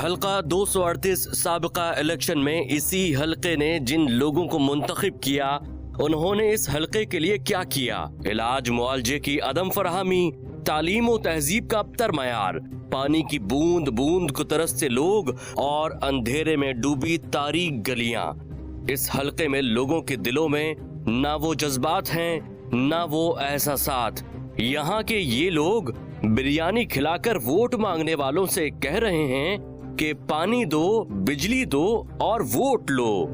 हल्का 238 साबिका इलेक्शन में इसी हल्के ने जिन लोगों को मुंतखब किया, उन्होंने इस हल्के के लिए क्या किया? इलाज मुआलजे की अदम फराहमी, तालीम और तहजीब का अबतर मयार, पानी की बूंद बूंद को तरसते लोग और अंधेरे में डूबी तारीक गलियां। इस हल्के में लोगों के दिलों में ना वो जज्बात हैं, ना वो एहसासात। यहाँ के ये लोग बिरयानी खिलाकर वोट मांगने वालों से कह रहे हैं कि पानी दो, बिजली दो और वोट लो।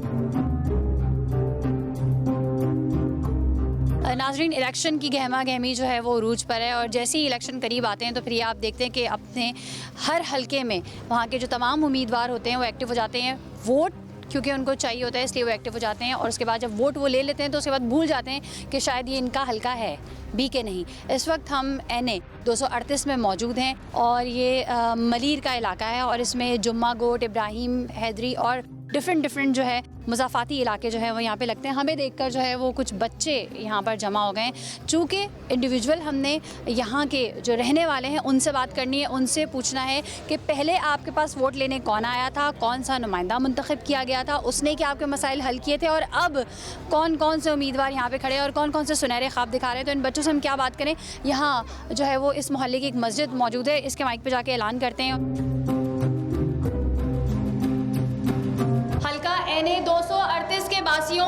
नाजरीन, इलेक्शन की गहमा गहमी जो है वो उरूज पर है और जैसे ही इलेक्शन करीब आते हैं तो फिर ये आप देखते हैं कि अपने हर हलके में वहाँ के जो तमाम उम्मीदवार होते हैं वो एक्टिव हो जाते हैं। वोट क्योंकि उनको चाहिए होता है इसलिए वो एक्टिव हो जाते हैं और उसके बाद जब वोट वो ले लेते हैं तो उसके बाद भूल जाते हैं कि शायद ये इनका हलका है, बी के नहीं। इस वक्त हम NA 238 में मौजूद हैं और ये मलीर का इलाका है और इसमें जुम्मा गोट, इब्राहिम हैदरी और डिफरेंट जो है मुज़ाफ़ाती इलाके जो है वो यहाँ पे लगते हैं। हमें देखकर जो है वो कुछ बच्चे यहाँ पर जमा हो गए हैं। चूँकि इंडिविजुअल हमने यहाँ के जो रहने वाले हैं उनसे बात करनी है, उनसे पूछना है कि पहले आपके पास वोट लेने कौन आया था, कौन सा नुमाइंदा मुंतखब किया गया था, उसने क्या आपके मसाइल हल किए थे और अब कौन कौन से उम्मीदवार यहाँ पर खड़े हैं और कौन कौन से सुनहरे ख्वाब दिखा रहे हैं। तो इन बच्चों से हम क्या बात करें। यहाँ जो है वो इस मोहल्ले की एक मस्जिद मौजूद है, इसके माइक पर जाके ऐलान करते हैं। हल्का NA 238 के बासियों,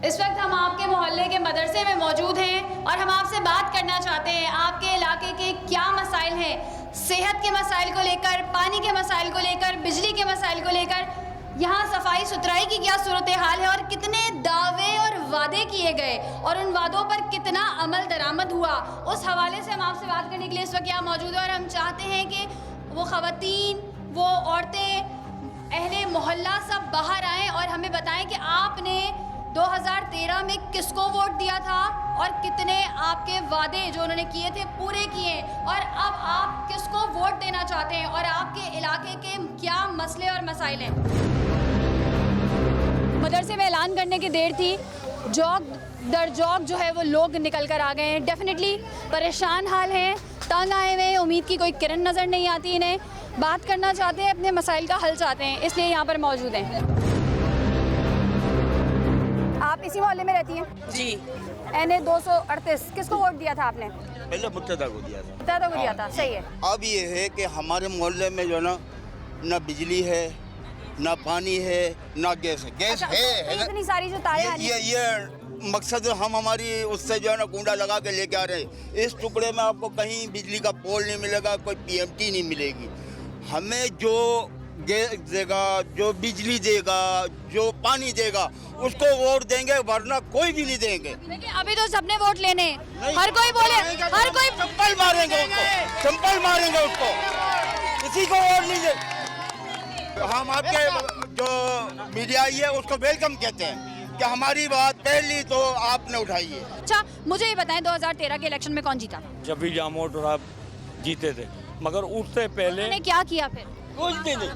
इस वक्त हम आपके मोहल्ले के मदरसे में मौजूद हैं और हम आपसे बात करना चाहते हैं आपके इलाके के क्या मसाइल हैं, सेहत के मसाइल को लेकर, पानी के मसाइल को लेकर, बिजली के मसाइल को लेकर, यहाँ सफाई सुथराई की क्या सूरत हाल है और कितने दावे और वादे किए गए और उन वादों पर कितना अमल दरामद हुआ। उस हवाले से हम आपसे बात करने के लिए इस वक्त यहाँ मौजूद हैं और हम चाहते हैं कि वो ख़वातीन, वो औरतें, अहले मोहल्ला सब बाहर आएँ और हमें बताएं कि आपने 2013 में किसको वोट दिया था और कितने आपके वादे जो उन्होंने किए थे पूरे किए और अब आप किसको वोट देना चाहते हैं और आपके इलाके के क्या मसले और मसाइल हैं। मदरसे में ऐलान करने की देर थी, जौक दर जौक जो है वो लोग निकल कर आ गए हैं। डेफिनेटली परेशान हाल हैं, तंग आए हुए हैं, उम्मीद की कोई किरण नज़र नहीं आती इन्हें, बात करना चाहते हैं, अपने मसाइल का हल चाहते हैं, इसलिए यहाँ पर मौजूद हैं। आप इसी मोहल्ले में रहती हैं? जी। NA 238 किसको वोट दिया था आपने? पहले मुक्तदा को दिया था। मुक्तदा को दिया था, सही है। अब ये है कि हमारे मोहल्ले में जो ना बिजली है, ना पानी है, ना गैस है। गैस है इतनी सारी जो तारें ये मकसद हम हमारी उससे जो है ना कुंडा लगा के लेके आ रहे हैं। इस टुकड़े में आपको कहीं बिजली का पोल नहीं मिलेगा, कोई PMT नहीं मिलेगी। हमें जो गैस देगा, जो बिजली देगा, जो पानी देगा, उसको वोट देंगे, वरना कोई भी नहीं देंगे। देखिए अभी तो सबने वोट लेने, हर कोई बोले, हर कोई चप्पल मारेंगे उसको, चप्पल मारेंगे उसको, किसी को वोट नहीं दे। हम आपके जो मीडिया है उसको वेलकम कहते हैं कि हमारी बात पहली तो आपने उठाई है। अच्छा मुझे ये बताएं 2013 के इलेक्शन में कौन जीता? जफी जामोद और आप जीते थे, मगर उससे पहले उन्होंने क्या किया फिर? कुछ भी नहीं।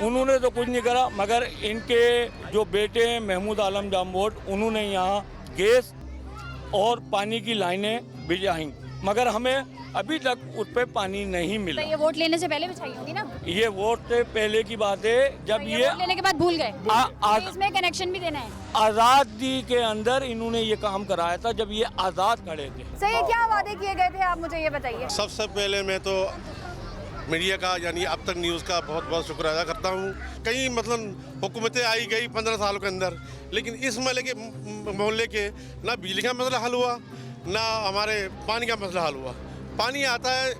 उन्होंने तो कुछ नहीं करा, मगर इनके जो बेटे हैं महमूद आलम जामोद, उन्होंने यहाँ गैस और पानी की लाइनें बिछाई, मगर हमें अभी तक उस पर पानी नहीं मिला। तो ये वोट लेने से पहले बिछाई होगी ना? ये वोट से पहले की बात है, जब तो ये वोट लेने के बाद भूल गए। इसमें कनेक्शन भी देना है। आज़ादी के अंदर इन्होंने ये काम कराया था जब ये आज़ाद खड़े थे। सही, क्या वादे किए गए थे आप मुझे ये बताइए। सबसे पहले मैं तो मीडिया का यानी अब तक न्यूज़ का बहुत बहुत शुक्र अदा करता हूँ। कई मतलब हुकूमतें आई गई 15 सालों के अंदर, लेकिन इस मोहल्ले के ना बिजली का मसला हल हुआ, ना हमारे पानी का मसला हल हुआ। पानी आता है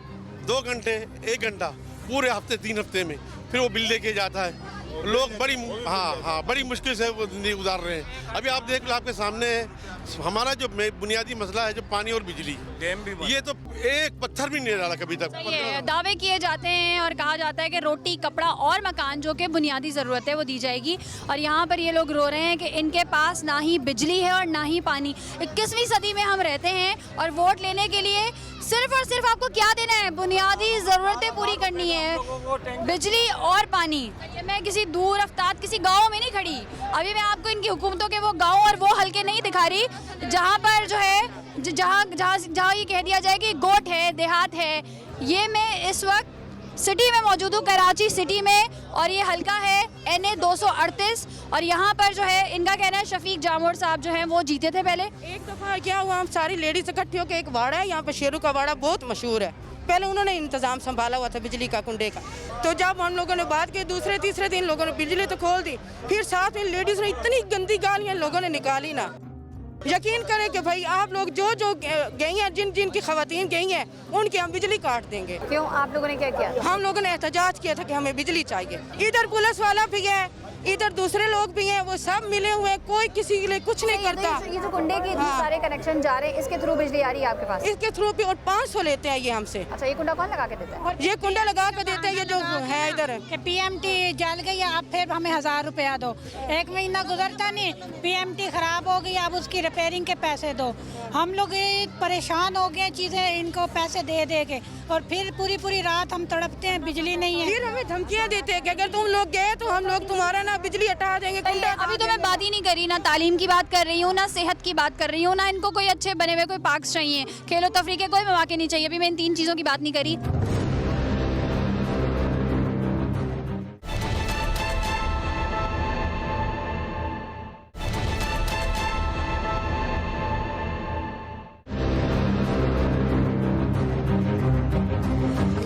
2 घंटे 1 घंटा पूरे हफ्ते 3 हफ्ते में, फिर वो बिल लेके जाता है। लोग बड़ी मुश्किल से वो जिंदगी गुजार रहे हैं। अभी आप देख लो, आपके सामने है हमारा जो बुनियादी मसला है जो पानी और बिजली, ये तो एक पत्थर भी नहीं डाला कभी तक। दावे किए जाते हैं और कहा जाता है कि रोटी, कपड़ा और मकान जो कि बुनियादी ज़रूरत है वो दी जाएगी, और यहाँ पर ये लोग रो रहे हैं कि इनके पास ना ही बिजली है और ना ही पानी। 21वीं सदी में हम रहते हैं और वोट लेने के लिए सिर्फ और सिर्फ आपको क्या देना है? बुनियादी ज़रूरतें पूरी करनी है, बिजली और पानी। मैं किसी दूर अफ्ताब किसी गांव में नहीं खड़ी, अभी मैं आपको इनकी हुकूमतों के वो गांव और वो हलके नहीं दिखा रही जहां पर जो है जहां ये कह दिया जाए कि गोट है, देहात है। ये मैं इस वक्त सिटी में मौजूद हूँ, कराची सिटी में, और ये हल्का है NA 238 और यहाँ पर जो है इनका कहना है शफीक जामोद साहब जो हैं वो जीते थे पहले। एक दफ़ा क्या हुआ, हम सारी लेडीज इकट्ठी होकर, एक वाड़ा है यहाँ पे, शेरू का वाड़ा बहुत मशहूर है, पहले उन्होंने इंतज़ाम संभाला हुआ था बिजली का, कुंडे का। तो जब हम लोगों ने बात की, दूसरे तीसरे दिन लोगों ने बिजली तो खोल दी, फिर साथ में लेडीज़ ने इतनी गंदी गालियाँ लोगों ने निकाली ना, यकीन करें कि भाई आप लोग जो गई हैं, जिन की खवातीन गई हैं, उनकी हम बिजली काट देंगे। क्यों, आप लोगों ने क्या किया? हम लोगों ने एहतजाज किया था कि हमें बिजली चाहिए। इधर पुलिस वाला भी है, इधर दूसरे लोग भी हैं, वो सब मिले हुए हैं, कोई किसी के लिए कुछ नहीं करता। ये जो कुंडे के इतने सारे कनेक्शन जा रहे हैं, इसके थ्रू बिजली आ रही है आपके पास? इसके थ्रू भी, और 500 लेते हैं ये हमसे। अच्छा, ये कुंडा कौन लगा के देता है? ये कुंडा लगा के देते हैं, ये जो है इधर। PMT जल गई, अब फिर हमें 1000 रुपया दो। 1 महीना गुजरता नहीं, PMT खराब हो गई, अब उसकी रिपेयरिंग के पैसे दो। हम लोग परेशान हो गए चीज़ें इनको पैसे दे दे के, और फिर पूरी रात हम तड़पते हैं, बिजली नहीं है। फिर हमें धमकियाँ देते हैं कि अगर तुम लोग गए तो हम लोग तुम्हारा ना बिजली हटा देंगे। अभी तो मैं बात ही नहीं कर रही, ना तालीम की बात कर रही हूँ, ना सेहत की बात कर रही हूँ, ना इनको कोई अच्छे बने हुए कोई पार्क्स चाहिए, खेलो तफरी के कोई मौके नहीं चाहिए। अभी मैं इन 3 चीज़ों की बात नहीं करी।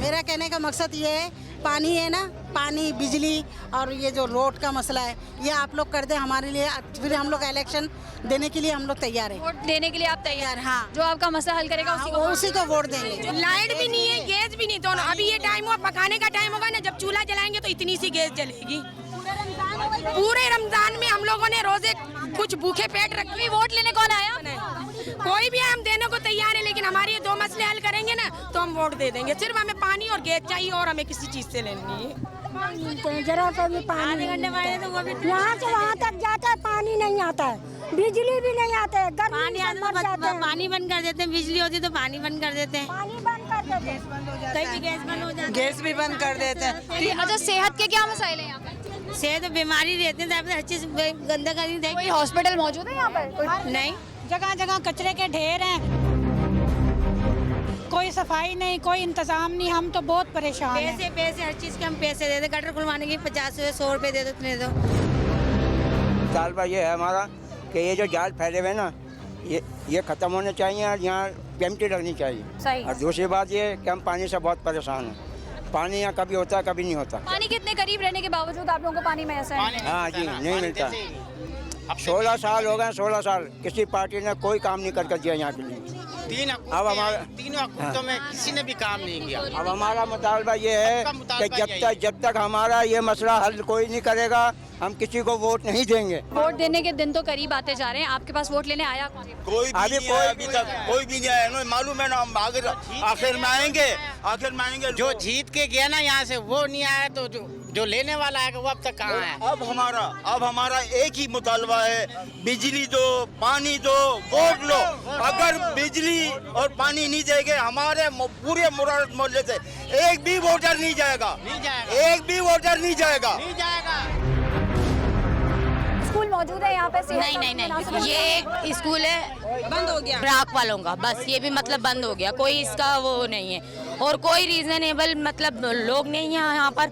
मेरा कहने का मकसद ये है, पानी है ना, पानी, बिजली और ये जो रोड का मसला है, ये आप लोग कर दे हमारे लिए, फिर हम लोग इलेक्शन देने के लिए हम लोग तैयार हैं। वोट देने के लिए आप तैयार? हाँ। जो आपका मसला हल करेगा उसी को वोट देंगे। लाइट भी नहीं है, गैस भी नहीं, दोनों। अभी ये टाइम हुआ पकाने का टाइम होगा ना, जब चूल्हा जलाएंगे तो इतनी सी गैस जलेगी। पूरे रमजान में हम लोगों ने रोजे कुछ भूखे पेट रखे। वोट लेने कौन आया? कोई भी हम देने को तैयार है, लेकिन हमारे ये 2 मसले हल करेंगे ना तो हम वोट दे देंगे। सिर्फ हमें पानी और गैस चाहिए, और हमें किसी चीज से लेनी है। जरा सा भी पानी यहाँ से वहाँ तक जाता है, पानी नहीं आता है, बिजली भी नहीं आता है, पानी बंद कर देते हैं, बिजली होती तो पानी बंद कर देते हैं, पानी बंद कर देते हैं, गैस बंद हो जाता है, गैस भी बंद कर देते हैं। अच्छा, सेहत के क्या मसाइल हैं यहाँ पर? सेहत तो बीमारी रहती है, हर चीज गंदा कर नहीं कोई हॉस्पिटल मौजूद है यहाँ पर? नहीं, जगह जगह कचरे के ढेर हैं, कोई सफाई नहीं, कोई इंतजाम नहीं, हम तो बहुत परेशान हैं। पैसे हर चीज के हम पैसे दे दे, गटर खुलवाने के 50 रुपये 100 रुपये दे दो, इतने दो। साल भर ये है हमारा कि ये जो जाल फैले हुए ना, ये ख़त्म होने चाहिए और यहाँ PMT लगनी चाहिए। सही। और दूसरी बात ये कि हम पानी से बहुत परेशान हैं। पानी यहाँ कभी होता है, कभी नहीं होता। पानी कितने करीब रहने के बावजूद आप लोगों को पानी मैसर है? हाँ जी, नहीं मिलता। 16 साल हो गए, 16 साल किसी पार्टी ने कोई काम नहीं करके दिया यहाँ के लिए। तीनों हुकूमतों में किसी ने भी काम नहीं किया। अब हमारा मुतालबा ये है कि जब तक हमारा ये मसला हल कोई नहीं करेगा, हम किसी को वोट नहीं देंगे। वोट देने के दिन तो करीब आते जा रहे हैं, आपके पास वोट लेने आया कौन? कोई भी नहीं आया अभी तक, कोई भी नहीं आया। मालूम है ना, हम आखिर में आएंगे। जो जीत के गया ना यहाँ से, वो नहीं आया, तो जो लेने वाला है वो अब तक कहाँ है? अब हमारा एक ही मुतालबा है, बिजली दो, पानी दो, वोट लो। अगर बिजली और पानी नहीं देंगे, हमारे पूरे मुराद मोहल्ले से एक भी वोटर नहीं जाएगा, एक भी वोटर नहीं जाएगा। स्कूल मौजूद है यहाँ पे? नहीं, ये स्कूल है बंद हो गया ब्राक वालों का, बस ये भी मतलब बंद हो गया, कोई इसका वो नहीं है, और कोई रीजनेबल मतलब लोग नहीं है यहाँ पर,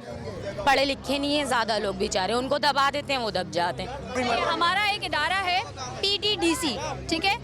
पढ़े लिखे नहीं है ज़्यादा लोग, बेचारे उनको दबा देते हैं, वो दब जाते हैं। हमारा एक इदारा है PTDC, ठीक है,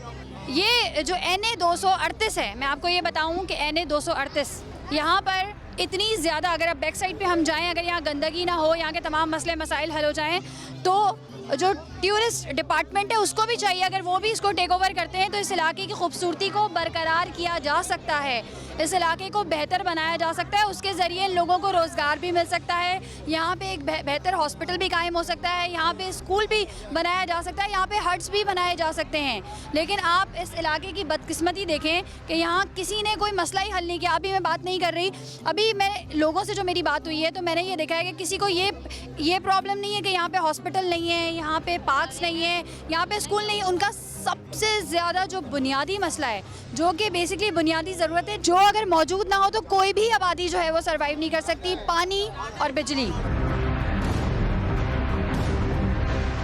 ये जो NA 238 है, मैं आपको ये बताऊं कि NA 238 यहाँ पर इतनी ज़्यादा, अगर अब बैक साइड पे हम जाएं, अगर यहाँ गंदगी ना हो, यहाँ के तमाम मसले मसाइल हल हो जाएं, तो जो टूरिस्ट डिपार्टमेंट है उसको भी चाहिए, अगर वो भी इसको टेक ओवर करते हैं तो इस इलाके की खूबसूरती को बरकरार किया जा सकता है, इस इलाके को बेहतर बनाया जा सकता है, उसके ज़रिए लोगों को रोज़गार भी मिल सकता है, यहाँ पे एक बेहतर हॉस्पिटल भी कायम हो सकता है, यहाँ पे स्कूल भी बनाया जा सकता है, यहाँ पे हट्स भी बनाए जा सकते हैं। लेकिन आप इस इलाके की बदकिस्मती देखें कि यहाँ किसी ने कोई मसला ही हल नहीं किया। अभी मैं बात नहीं कर रही, अभी मैं लोगों से जो मेरी बात हुई है तो मैंने ये देखा है कि किसी को ये प्रॉब्लम नहीं है कि यहाँ पे हॉस्पिटल नहीं है, यहाँ पे पार्क्स नहीं है, यहाँ पे स्कूल नहीं है। उनका सबसे ज़्यादा जो बुनियादी मसला है, जो कि बेसिकली बुनियादी ज़रूरत है, जो अगर मौजूद ना हो तो कोई भी आबादी जो है वो सर्वाइव नहीं कर सकती, पानी और बिजली।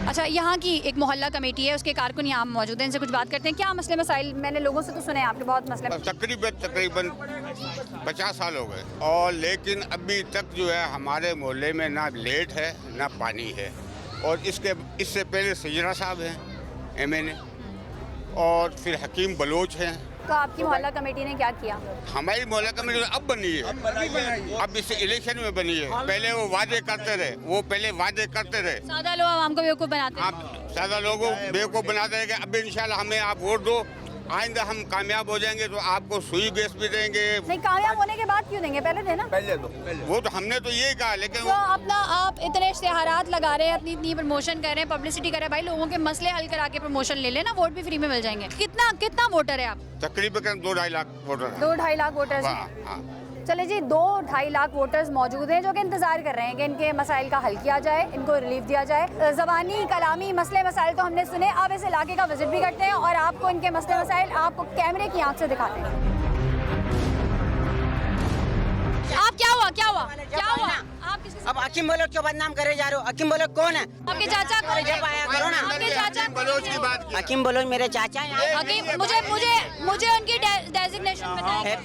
अच्छा, यहाँ की एक मोहल्ला कमेटी है, उसके कारकुन यहाँ मौजूद हैं, इनसे कुछ बात करते हैं। क्या मसले मसाइल, मैंने लोगों से तो सुने आपके बहुत मसले। तकरीबन 50 साल हो गए और लेकिन अभी तक जो है हमारे मोहल्ले में ना लेट है ना पानी है। और इससे पहले सजरा साहब हैं MNA और फिर हकीम बलोच हैं। तो आपकी मोहल्ला कमेटी ने क्या किया? हमारी मोहल्ला कमेटी अब बनी है, अब इस इलेक्शन में बनी है। पहले वो वादे करते रहे, सादा लोग आवाम को बेवकूफ़ बनाते हैं। आप ज़्यादा लोगों बेवकूफ़ बनाते हैं कि अब इंशाल्लाह हमें आप वोट दो, आइंदा हम कामयाब हो जाएंगे तो आपको सुई गैस भी देंगे। नहीं, कामयाब होने के बाद क्यों देंगे? पहले देना। पहले दो, वो तो हमने तो यही कहा, लेकिन तो अपना आप इतने इश्तेहारात लगा रहे हैं, इतनी प्रमोशन कर रहे हैं, पब्लिसिटी कर रहे हैं, भाई लोगों के मसले हल करा के प्रमोशन ले लेना, वोट भी फ्री में मिल जाएंगे। कितना वोटर है आप? तकरीबन 2-2.5 लाख वोटर हैं। 2-2.5 लाख वोटर्स हैं। हाँ। चले जी, 2-2.5 लाख वोटर्स मौजूद हैं जो कि इंतजार कर रहे हैं कि इनके मसाइल का हल किया जाए, इनको रिलीफ दिया जाए। ज़बानी कलामी मसले मसाइल तो हमने सुने, अब इस इलाके का विजिट भी करते हैं और आपको इनके मसले मसाइल आपको कैमरे की आंख से दिखाते हैं। आप क्या हुआ? आप किसके साथ? अब हकीम बलोच को बदनाम करे जा रहे हो। हकीम बलोच कौन है? आपके चाचा कौन है? जब आया करो ना। आपके चाचा बलोच की बात की। हकीम बलोच मेरे चाचा हैं। हकीम, मुझे उनकी डेजिग्नेशन बताएं।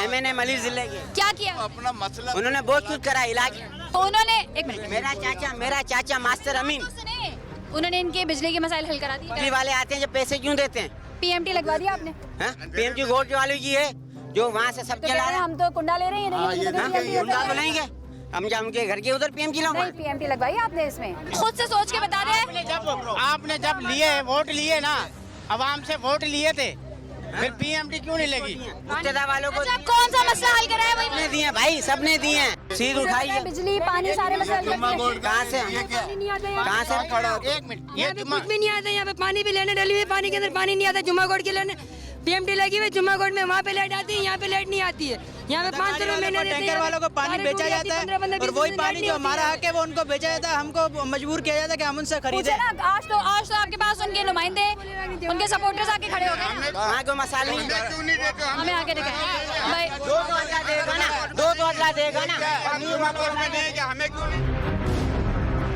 MNA मलिक जिले के। क्या किया अपना मसला उन्होंने बहुत कुछ करा इलाज। उन्होंने? एक मिनट, मेरा चाचा मास्टर अमीन। उन्होंने इनके बिजली के मसाइल हल करा दिए। बिजली वाले आते हैं, जब पैसे क्यों देते हैं? PMT लगवा दिया आपने? PMT गोल्ड वाले की है जो वहाँ से सब तो कह रहे हैं हम तो कुंडा ले रहे हैं, तो लेंगे हम उनके घर के उधर PMT नहीं, PMT लगवाई आपने इसमें? खुद से सोच के बता रहे हैं। आपने जब लिए वोट लिए ना, आवाम से वोट लिए थे, फिर PMT क्यों नहीं लगी? मुक्तदा वालों को अच्छा, कौन सा मसला हल कराया? सबने दिए भाई, सबने दिए हैं। सीध उठाई है। बिजली पानी सारे मसले कहाँ से? एक मिनट, ये कुछ भी नहीं आता यहाँ पे। पानी भी लेने डली हुई, पानी के अंदर पानी नहीं आता। जुम्मा कोट के लेने PMT लगी हुई, जुम्मा कोट में वहाँ पे लाइट आती है, यहाँ पे लाइट नहीं आती है। यहाँ पे 500 रुपये महीने टैंकर वालों को पानी बेचा जाता है और वही पानी जो हमारा हक है वो उनको बेचा जाता है। हमको मजबूर किया जाता है कि हम उनसे खरीदें। आज तो आपके पास उनके नुमाइंदे, उनके सपोर्टर्स आके खड़े हो गए। वहाँ को मसाला नहीं हमें आके दिखाएं भाई। 2 देगा ना।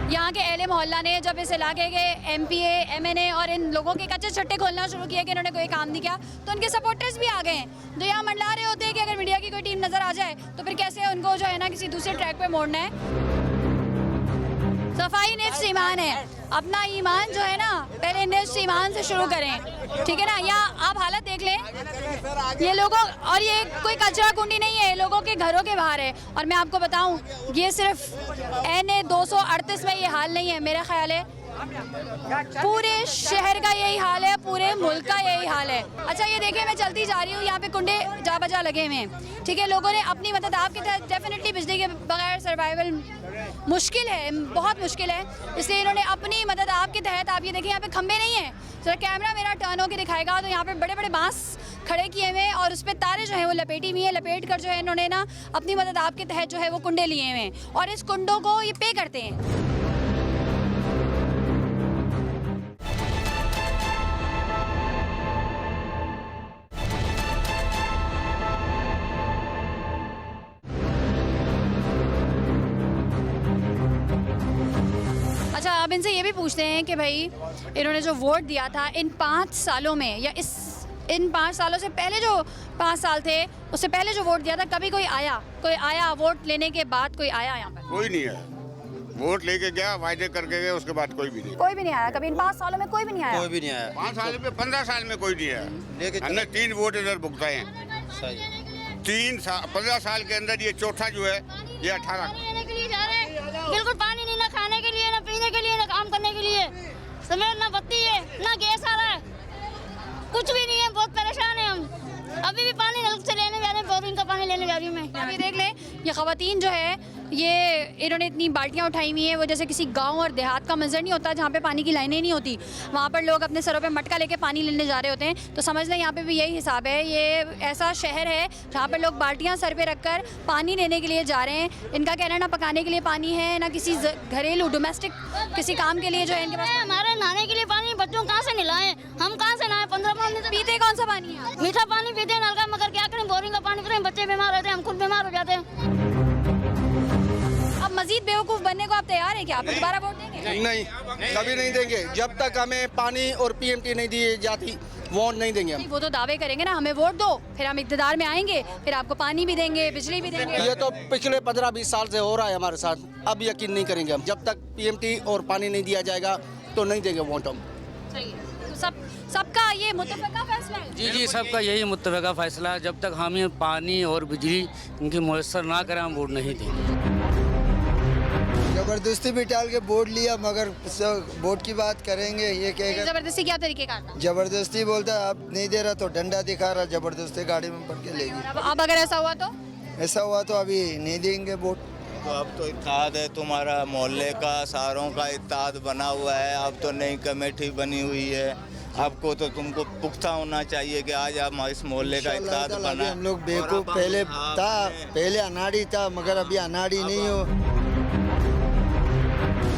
यहाँ के एले मोहल्ला ने जब इस इलाके के MPA, MNA और इन लोगों के कच्चे छट्टे खोलना शुरू किया कि इन्होंने कोई काम नहीं किया, तो उनके सपोर्टर्स भी आ गए हैं जो यहाँ मंडला रहे होते हैं कि अगर मीडिया की कोई टीम नजर आ जाए तो फिर कैसे उनको जो है ना किसी दूसरे ट्रैक पे मोड़ना है। सफाई निफ्स ईमान है, अपना ईमान जो है ना पहले निफ्स ईमान से शुरू करें, ठीक है ना। या आप हालत देख लें ये लोगों, और ये कोई कचरा कुंडी नहीं है, लोगों के घरों के बाहर है। और मैं आपको बताऊं ये सिर्फ NA 238 में ये हाल नहीं है, मेरा ख्याल है पूरे शहर का यही हाल है, पूरे मुल्क का यही हाल है। अच्छा, ये देखिए मैं चलती जा रही हूँ, यहाँ पे कुंडे जा बजा लगे हुए हैं, ठीक है। लोगों ने अपनी मदद आपके तहत, डेफिनेटली बिजली के बगैर सर्वाइवल मुश्किल है, बहुत मुश्किल है, इसलिए इन्होंने अपनी मदद आपके तहत, आप ये देखिए यहाँ पे खंबे नहीं है, जरा कैमरा मेरा टर्न होकर दिखाएगा तो यहाँ पे बड़े बड़े बांस खड़े किए हुए हैं और उस पर तारे जो है वो लपेटी हुई है, लपेट कर जो है इन्होंने ना अपनी मदद आपके तहत जो है वो कुंडे लिए हुए हैं और इस कुंडों को ये पे करते हैं। अच्छा, अब इनसे ये भी पूछते हैं कि भाई इन्होंने जो वोट दिया था इन 5 सालों में, या इन 5 सालों से पहले जो 5 साल थे उससे पहले जो वोट दिया था, कभी कोई आया वोट लेने के बाद कोई आया यहाँ पर? कोई नहीं आया, वोट लेके गया, वायदे करके गया, उसके बाद कोई भी नहीं आया। कभी इन 5 सालों में कोई भी नहीं आया? 5 साल में 15 साल में कोई नहीं आया। हमने 3 वोट इधर भुगताए हैं। 15 साल के अंदर ये चौथा जो है ये 18। बिल्कुल पानी नहीं, ना खाने के लिए, ना पीने के लिए, ना काम करने के लिए, समय ना बत्ती है, ना गैस आ रहा है, कुछ भी नहीं है, बहुत परेशान है हम। अभी भी पानी नल से लेने जा रहे हैं, बोरिंग का पानी लेने जा रही हूँ मैं। अभी देख लें ये ख़वातीन जो है ये इन्होंने इतनी बाल्टियाँ उठाई हुई हैं, वो जैसे किसी गांव और देहात का मंजर नहीं होता जहाँ पे पानी की लाइनें नहीं होती, वहाँ पर लोग अपने सरों पे मटका लेके पानी लेने जा रहे होते हैं। तो समझ लें यहाँ पे भी यही हिसाब है। ये ऐसा शहर है जहाँ पर लोग बाल्टियाँ सर पे रखकर पानी लेने के लिए जा रहे हैं। इनका कहना है ना पकाने के लिए पानी है, ना किसी घरेलू डोमेस्टिक किसी काम के लिए जो है इनके पास। हमारे नहाने के लिए पानी, बच्चों कहाँ से नहलाएं, हम कहाँ से नहाएं? 15 पानी तो पीते कौन सा पानी है? मीठा पानी पीते हैं नल का, मगर क्या करें, बोरिंग का पानी पीते हैं, बच्चे बीमार रहते हैं, हम खुद बीमार हो जाते हैं। अब मजीद मजीद बेवकूफ़ बनने को आप तैयार हैं क्या? आप दोबारा वोट देंगे? नहीं, कभी नहीं देंगे। जब तक हमें पानी और पीएमटी नहीं दी जाती वोट नहीं देंगे हम। वो तो दावे करेंगे ना, हमें वोट दो, फिर हम इक़्तिदार में आएंगे, फिर आपको पानी भी देंगे, बिजली भी देंगे। ये तो पिछले 15-20 साल से हो रहा है हमारे साथ, अब यकीन नहीं करेंगे हम। जब तक पीएमटी और पानी नहीं दिया जाएगा तो नहीं देंगे वोट हम। सही है, तो सबका ये मुत्तफ़क़ा फैसला है? जी, सबका यही मुत्तफ़क़ा फैसला है। जब तक हमें पानी और बिजली इनकी मुयस्सर ना करें हम वोट नहीं देंगे। जबरदस्ती भी डाल के वोट लिया, मगर वोट की बात करेंगे ये कहेगा। जबरदस्ती क्या तरीके का था? जबरदस्ती बोलता है आप नहीं दे रहा तो डंडा दिखा रहा, जबरदस्ती गाड़ी में पड़ के लेगी। अब अगर ऐसा हुआ तो? ऐसा हुआ तो अभी नहीं देंगे वोट। तो अब तो इत्तेहाद है तुम्हारा, मोहल्ले का सारों का इत्तेहाद बना हुआ है। अब तो नई कमेटी बनी हुई है, आपको तो तुमको पुख्ता होना चाहिए कि आज आप इस मोहल्ले का इत्तेहाद बना। हम लोग बेवकूफ पहले था, पहले अनाड़ी था मगर अभी अनाड़ी नहीं हो।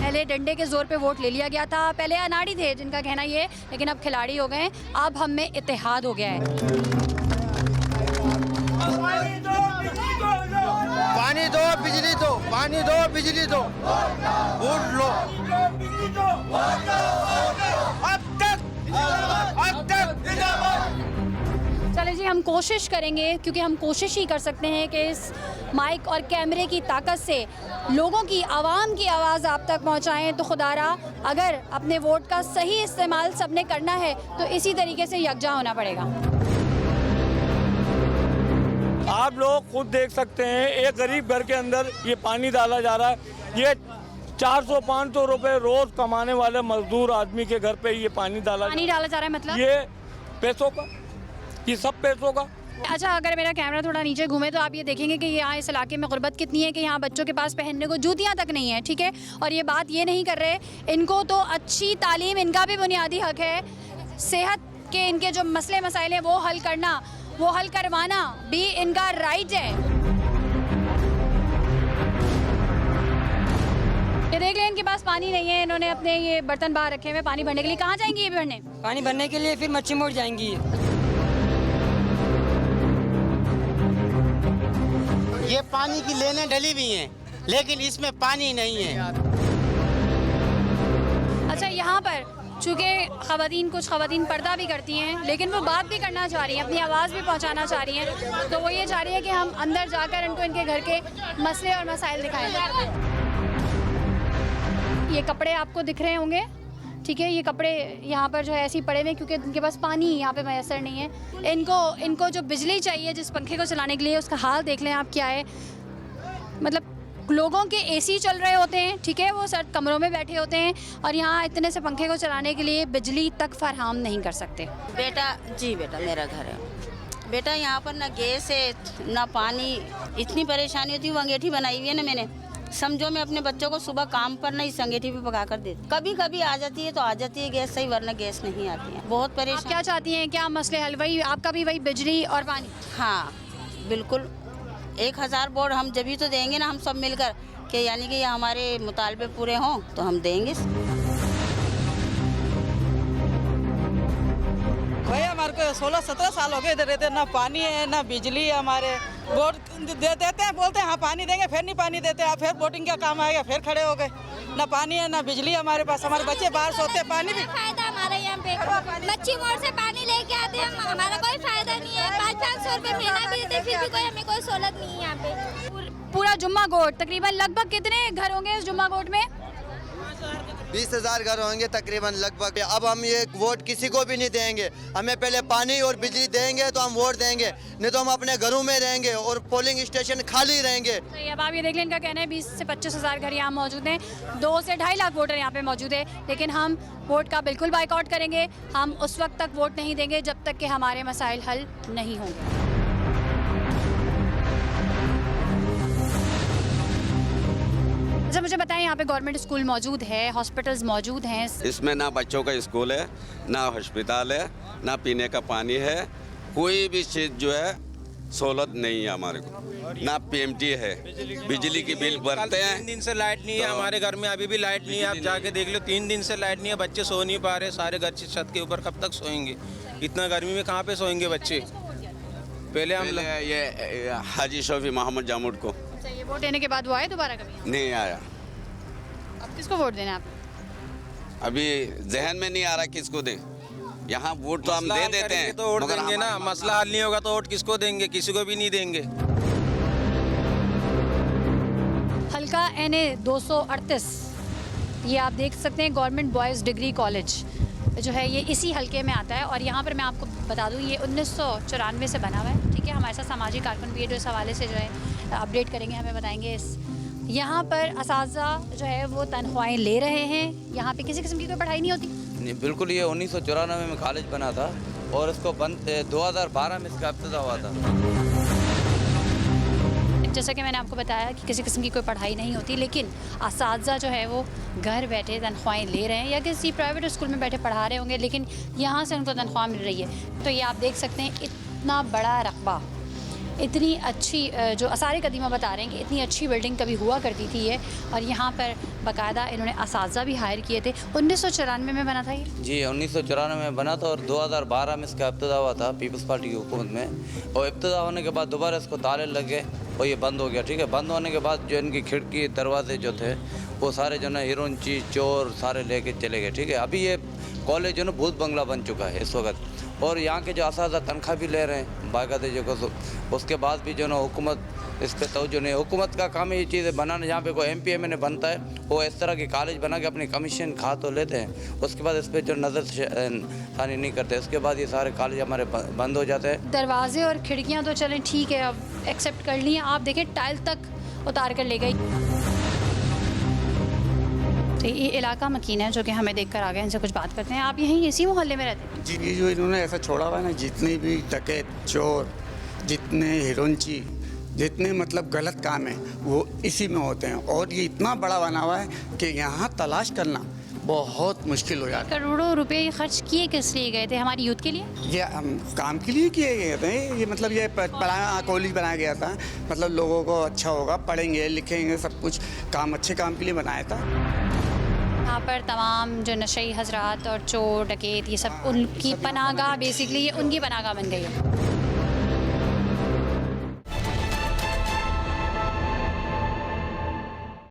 पहले डंडे के जोर पे वोट ले लिया गया था, पहले अनाड़ी थे जिनका कहना ये, लेकिन अब खिलाड़ी हो गए। अब हम में इत्तेहाद हो गया है। पानी दो, बिजली दो, पानी दो, बिजली दो, वोट लो। अब तक चले जी, हम कोशिश करेंगे, क्योंकि हम कोशिश ही कर सकते हैं कि इस माइक और कैमरे की ताकत से लोगों की, आवाम की आवाज़ आप तक पहुंचाएं। तो खुदारा, अगर अपने वोट का सही इस्तेमाल सबने करना है तो इसी तरीके से यकजा होना पड़ेगा। आप लोग खुद देख सकते हैं, एक गरीब घर के अंदर ये पानी डाला जा रहा है। ये 400-500 रुपए रोज कमाने वाले मजदूर आदमी के घर पे ये पानी डाला जा रहा है। मतलब ये पैसों का, ये सब पैसों का। अच्छा, अगर मेरा कैमरा थोड़ा नीचे घूमे तो आप ये देखेंगे कि यहाँ इस इलाके में गुर्बत कितनी है कि यहाँ बच्चों के पास पहनने को जूतियाँ तक नहीं है, ठीक है। और ये बात ये नहीं कर रहे, इनको तो अच्छी तालीम, इनका भी बुनियादी हक है। सेहत के इनके जो मसले मसाइल हैं वो हल करना, वो हल करवाना भी इनका राइट है। ये देख लें, इनके पास पानी नहीं है, इन्होंने अपने ये बर्तन बाहर रखे हुए पानी भरने के लिए। कहाँ जाएंगी ये भरने? पानी भरने के लिए फिर मच्छी मोड़ जाएंगी। ये पानी की लेने डली हुई हैं, लेकिन इसमें पानी नहीं है। अच्छा, यहाँ पर चूँकि ख़वातीन, कुछ ख़वातीन पर्दा भी करती हैं, लेकिन वो बात भी करना चाह रही हैं, अपनी आवाज़ भी पहुँचाना चाह रही हैं। तो वो ये चाह रही है कि हम अंदर जाकर इनको इनके घर के मसले और मसाइल दिखाएं। ये कपड़े आपको दिख रहे होंगे, ठीक है। ये कपड़े यहाँ पर जो है ऐसे ही पड़े हुए, क्योंकि इनके पास पानी यहाँ पे मैसर नहीं है। इनको जो बिजली चाहिए जिस पंखे को चलाने के लिए, उसका हाल देख लें आप क्या है। मतलब लोगों के एसी चल रहे होते हैं, ठीक है, वो सर्द कमरों में बैठे होते हैं, और यहाँ इतने से पंखे को चलाने के लिए बिजली तक फराहम नहीं कर सकते। बेटा जी, बेटा मेरा घर है बेटा, यहाँ पर ना गैस है ना पानी, इतनी परेशानी होती है। वो अंगीठी बनाई हुई है ना मैंने, समझो मैं अपने बच्चों को सुबह काम पर ना इस अंगीठी पे पका कर देती। कभी कभी आ जाती है तो आ जाती है गैस सही, वरना गैस नहीं आती है। बहुत परेशान। क्या चाहती हैं, क्या मसले हल? वही आपका भी वही बिजली और पानी? हाँ बिल्कुल, 1000 बोर्ड हम जब ही तो देंगे ना, हम सब मिलकर कि यानी कि ये हमारे मुतालबे पूरे हों तो हम देंगे। भाई हमारे को 16-17 साल हो गए इधर रहते, ना पानी है ना बिजली है। हमारे वोट दे देते हैं, बोलते हैं हाँ पानी देंगे, फिर नहीं पानी देते हैं, फिर वोटिंग का काम आएगा, फिर खड़े हो गए। ना पानी है ना बिजली हमारे पास, हमारे बच्चे बाहर सोते हैं, पानी भी फायदा हमारे यहाँ पे मच्छी मोड़ से पानी लेके आते हैं, हमारा कोई फायदा नहीं है। 500-500 रुपए महीना भी देते, फिर भी कोई हमें कोई सहूलत नहीं है यहाँ पे। पूरा जुम्मा गोट तकरीबन लगभग कितने घर होंगे इस जुम्मा गोट में? 20,000 घर होंगे तकरीबन लगभग। अब हम ये वोट किसी को भी नहीं देंगे, हमें पहले पानी और बिजली देंगे तो हम वोट देंगे, नहीं तो हम अपने घरों में रहेंगे और पोलिंग स्टेशन खाली रहेंगे। सही, अब आप ये देख लें, इनका कहना है 20 से 25 हज़ार घर यहाँ मौजूद हैं, 2 से 2.5 लाख वोटर यहाँ पे मौजूद है। लेकिन हम वोट का बिल्कुल बाइकआउट करेंगे, हम उस वक्त तक वोट नहीं देंगे जब तक कि हमारे मसाइल हल नहीं होंगे। अच्छा, मुझे बताएं, यहाँ पे गवर्नमेंट स्कूल मौजूद है, हॉस्पिटल्स मौजूद हैं? इसमें ना बच्चों का स्कूल है, ना हॉस्पिटल है, ना पीने का पानी है, कोई भी चीज़ जो है सहूलत नहीं है हमारे को, ना पीएमटी है। बिजली की बिल भरते हैं। 3 दिन से लाइट नहीं है हमारे घर में, अभी भी लाइट नहीं है। आप जाके देख लो, 3 दिन से लाइट नहीं है, बच्चे सो नहीं पा रहे, सारे घर छत के ऊपर कब तक सोएंगे? इतना गर्मी में कहाँ पे सोएंगे बच्चे? पहले हम ये हाजी शफी मोहम्मद जामुद को अच्छा, ये वोट देने के बाद वो आए दोबारा कभी? नहीं आया। अब किसको वोट देना है आप? अभी जहन में नहीं आ रहा किसको दें। यहाँ वोट तो हम दे देते हैं तो वोट देंगे ना, मसला हल नहीं होगा तो वोट किसको देंगे? किसी को भी नहीं देंगे। हल्का NA 238, ये आप देख सकते हैं गवर्नमेंट बॉयज़ डिग्री कॉलेज जो है, ये इसी हलके में आता है। और यहाँ पर मैं आपको बता दूँ, ये 1994 से बना हुआ है, ठीक है। हमारे साथ सामाजिक कारकुन भी है जो इस हवाले से जो है अपडेट करेंगे, हमें बताएंगे। इस यहाँ पर असातिज़ा जो है वो तनख्वाहें ले रहे हैं, यहाँ पे किसी किस्म की कोई पढ़ाई नहीं होती। नहीं, बिल्कुल। ये 1994 में कॉलेज बना था और इसको बंद 2012 में इसका इब्तिदा हुआ था। जैसा कि मैंने आपको बताया कि किसी किस्म की कोई पढ़ाई नहीं होती, लेकिन असातिज़ा जो है वो घर बैठे तनख्वाहें ले रहे हैं या किसी प्राइवेट स्कूल में बैठे पढ़ा रहे होंगे, लेकिन यहाँ से उनको तनख्वाह मिल रही है। तो ये आप देख सकते हैं इतना बड़ा रकबा, इतनी अच्छी जो आसार कदीमा बता रहे हैं कि इतनी अच्छी बिल्डिंग कभी हुआ करती थी ये, और यहाँ पर बाकायदा इन्होंने असातिज़ा भी हायर किए थे। 1994 में बना था ये? जी, 1994 में बना था और 2012 में इसका इब्तिदा हुआ था पीपल्स पार्टी की हुकूमत में। और इब्तिदा होने के बाद दोबारा इसको ताले लग गए और ये बंद हो गया, ठीक है। बंद होने के बाद जो इनकी खिड़की दरवाजे जो थे वो सारे जो है हीरोइन चीज चोर सारे लेके चले गए, ठीक है। अभी ये कॉलेज जो है भूत बंगला बन चुका है इस वक्त, और यहाँ के जो असातिज़ा तनख्वाह भी ले रहे हैं बाकायदे जो। उसके बाद भी जो है हुकूमत इस पर तवज्जो नहीं। हुकूमत का काम है ये चीज़ें बनाना। जहाँ पे कोई MP MLA बनता है वो इस तरह के कॉलेज बना के अपनी कमीशन खा तो लेते हैं, उसके बाद इस पर जो नज़रसानी नहीं करते, उसके बाद ये सारे कॉलेज हमारे बंद हो जाते हैं। दरवाजे और खिड़कियाँ तो चलें ठीक है, अब एक्सेप्ट कर लिए। आप देखें टाइल तक उतार कर ले गई। तो ये इलाका मकीन है जो कि हमें देखकर आ गए, इनसे कुछ बात करते हैं। आप यहीं इसी मोहल्ले में रहते हैं? जी, ये जो इन्होंने ऐसा छोड़ा हुआ है ना, जितने भी डकैत चोर, जितने हिरोइनची, जितने मतलब गलत काम है वो इसी में होते हैं। और ये इतना बड़ा बना हुआ है कि यहाँ तलाश करना बहुत मुश्किल हो जाता है। करोड़ों रुपए खर्च किए किस लिए गए थे? हमारी यूथ के लिए? ये काम के लिए किए गए थे। ये मतलब ये कॉलेज बनाया गया था, मतलब लोगों को अच्छा होगा, पढ़ेंगे लिखेंगे, सब कुछ काम अच्छे काम के लिए बनाया था। यहाँ पर तमाम जो नशई हजरात और चोर डकैत ये सब उनकी पनाहगाह, बेसिकली ये उनकी पनाहगाह बन गई है।